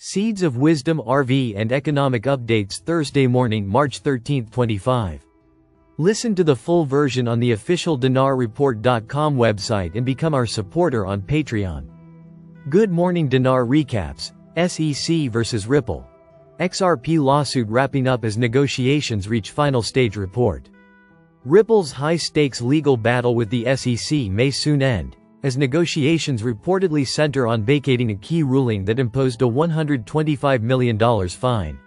Seeds of Wisdom RV and Economic Updates Thursday morning, March 13, 25. Listen to the full version on the official dinarreport.com website and become our supporter on Patreon. Good morning. Dinar recaps: SEC vs. Ripple. XRP lawsuit wrapping up as negotiations reach final stage. Report. Ripple's high-stakes legal battle with the SEC may soon end, as negotiations reportedly center on vacating a key ruling that imposed a $125 million fine.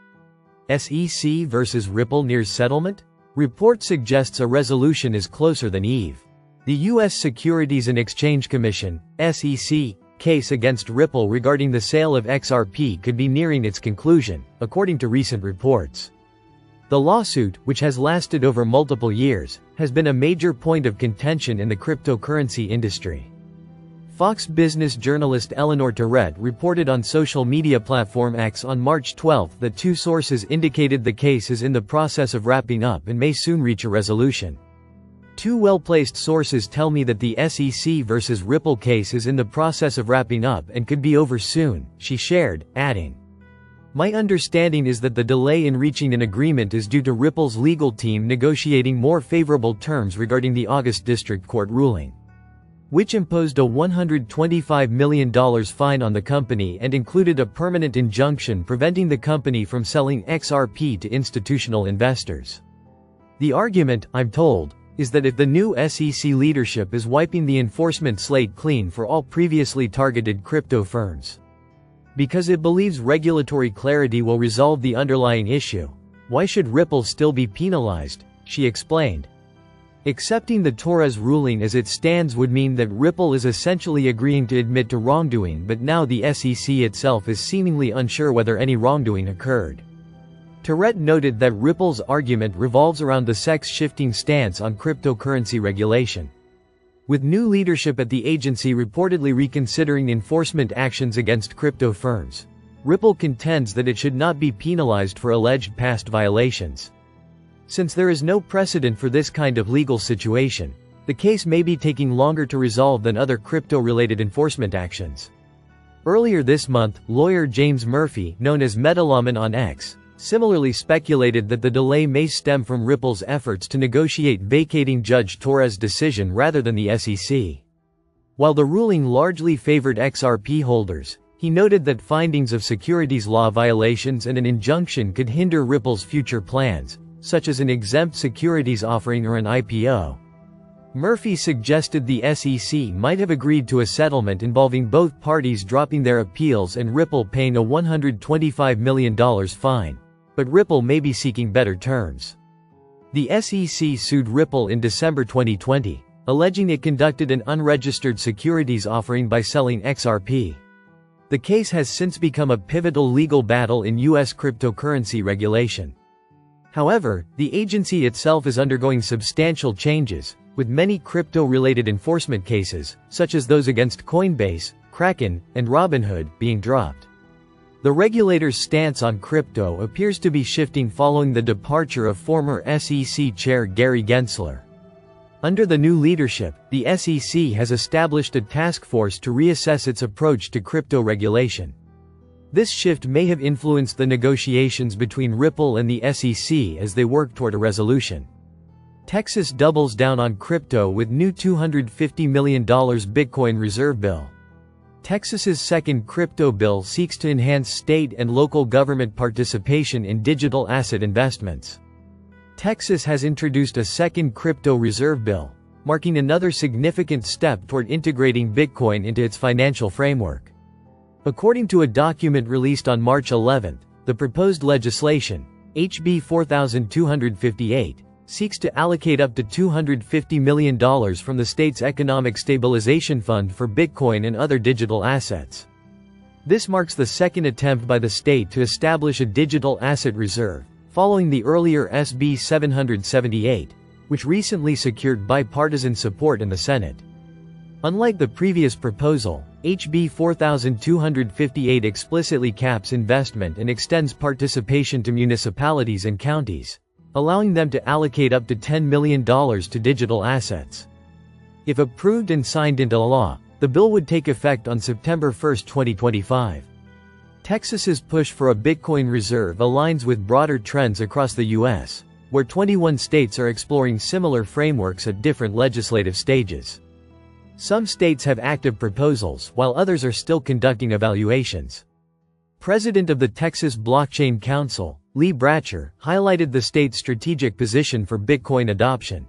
SEC vs. Ripple nears settlement? Report suggests a resolution is closer than eve. The U.S. Securities and Exchange Commission (SEC) case against Ripple regarding the sale of XRP could be nearing its conclusion, according to recent reports. The lawsuit, which has lasted over multiple years, has been a major point of contention in the cryptocurrency industry. Fox Business journalist Eleanor Terrett reported on social media platform X on March 12 that two sources indicated the case is in the process of wrapping up and may soon reach a resolution. Two well-placed sources tell me that the SEC vs. Ripple case is in the process of wrapping up and could be over soon, she shared, adding, "My understanding is that the delay in reaching an agreement is due to Ripple's legal team negotiating more favorable terms regarding the August District Court ruling, which imposed a $125 million fine on the company and included a permanent injunction preventing the company from selling XRP to institutional investors. The argument, I'm told, is that if the new SEC leadership is wiping the enforcement slate clean for all previously targeted crypto firms, because it believes regulatory clarity will resolve the underlying issue, why should Ripple still be penalized?" she explained. Accepting the Torres ruling as it stands would mean that Ripple is essentially agreeing to admit to wrongdoing, but now the SEC itself is seemingly unsure whether any wrongdoing occurred. Terrett noted that Ripple's argument revolves around the SEC's shifting stance on cryptocurrency regulation, with new leadership at the agency reportedly reconsidering enforcement actions against crypto firms. Ripple contends that it should not be penalized for alleged past violations. Since there is no precedent for this kind of legal situation, the case may be taking longer to resolve than other crypto-related enforcement actions. Earlier this month, lawyer James Murphy, known as Metalawman on X, similarly speculated that the delay may stem from Ripple's efforts to negotiate vacating Judge Torres' decision rather than the SEC. While the ruling largely favored XRP holders, he noted that findings of securities law violations and an injunction could hinder Ripple's future plans, such as an exempt securities offering or an IPO. Murphy suggested the SEC might have agreed to a settlement involving both parties dropping their appeals and Ripple paying a $125 million fine, but Ripple may be seeking better terms. The SEC sued Ripple in December 2020, alleging it conducted an unregistered securities offering by selling XRP. The case has since become a pivotal legal battle in U.S. cryptocurrency regulation. However, the agency itself is undergoing substantial changes, with many crypto-related enforcement cases, such as those against Coinbase, Kraken, and Robinhood, being dropped. The regulator's stance on crypto appears to be shifting following the departure of former SEC Chair Gary Gensler. Under the new leadership, the SEC has established a task force to reassess its approach to crypto regulation. This shift may have influenced the negotiations between Ripple and the SEC as they work toward a resolution. Texas doubles down on crypto with new $250 million Bitcoin reserve bill. Texas's second crypto bill seeks to enhance state and local government participation in digital asset investments. Texas has introduced a second crypto reserve bill, marking another significant step toward integrating Bitcoin into its financial framework. According to a document released on March 11, the proposed legislation, HB 4258, seeks to allocate up to $250 million from the state's Economic Stabilization Fund for Bitcoin and other digital assets. This marks the second attempt by the state to establish a digital asset reserve, following the earlier SB 778, which recently secured bipartisan support in the Senate. Unlike the previous proposal, HB 4258 explicitly caps investment and extends participation to municipalities and counties, allowing them to allocate up to $10 million to digital assets. If approved and signed into law, the bill would take effect on September 1, 2025. Texas's push for a Bitcoin reserve aligns with broader trends across the U.S., where 21 states are exploring similar frameworks at different legislative stages. Some states have active proposals, while others are still conducting evaluations. President of the Texas Blockchain Council, Lee Bratcher, highlighted the state's strategic position for Bitcoin adoption.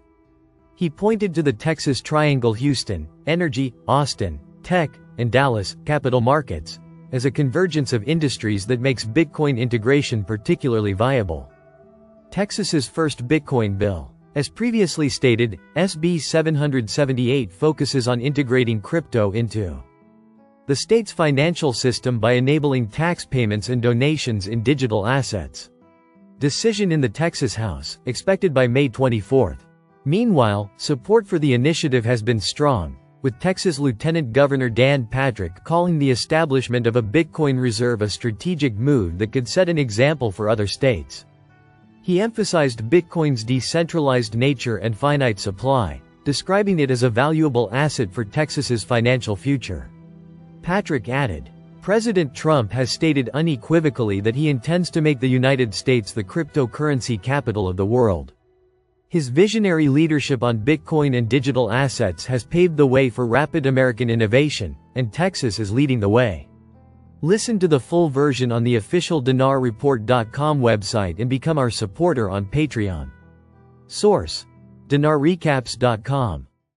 He pointed to the Texas Triangle: Houston, energy, Austin, tech, and Dallas, capital markets, as a convergence of industries that makes Bitcoin integration particularly viable. Texas's first Bitcoin bill, as previously stated, SB 778, focuses on integrating crypto into the state's financial system by enabling tax payments and donations in digital assets. Decision in the Texas House, expected by May 24. Meanwhile, support for the initiative has been strong, with Texas Lieutenant Governor Dan Patrick calling the establishment of a Bitcoin reserve a strategic move that could set an example for other states. He emphasized Bitcoin's decentralized nature and finite supply, describing it as a valuable asset for Texas's financial future. Patrick added, President Trump has stated unequivocally that he intends to make the United States the cryptocurrency capital of the world. His visionary leadership on Bitcoin and digital assets has paved the way for rapid American innovation, and Texas is leading the way. Listen to the full version on the official dinarreport.com website and become our supporter on Patreon. Source: dinarrecaps.com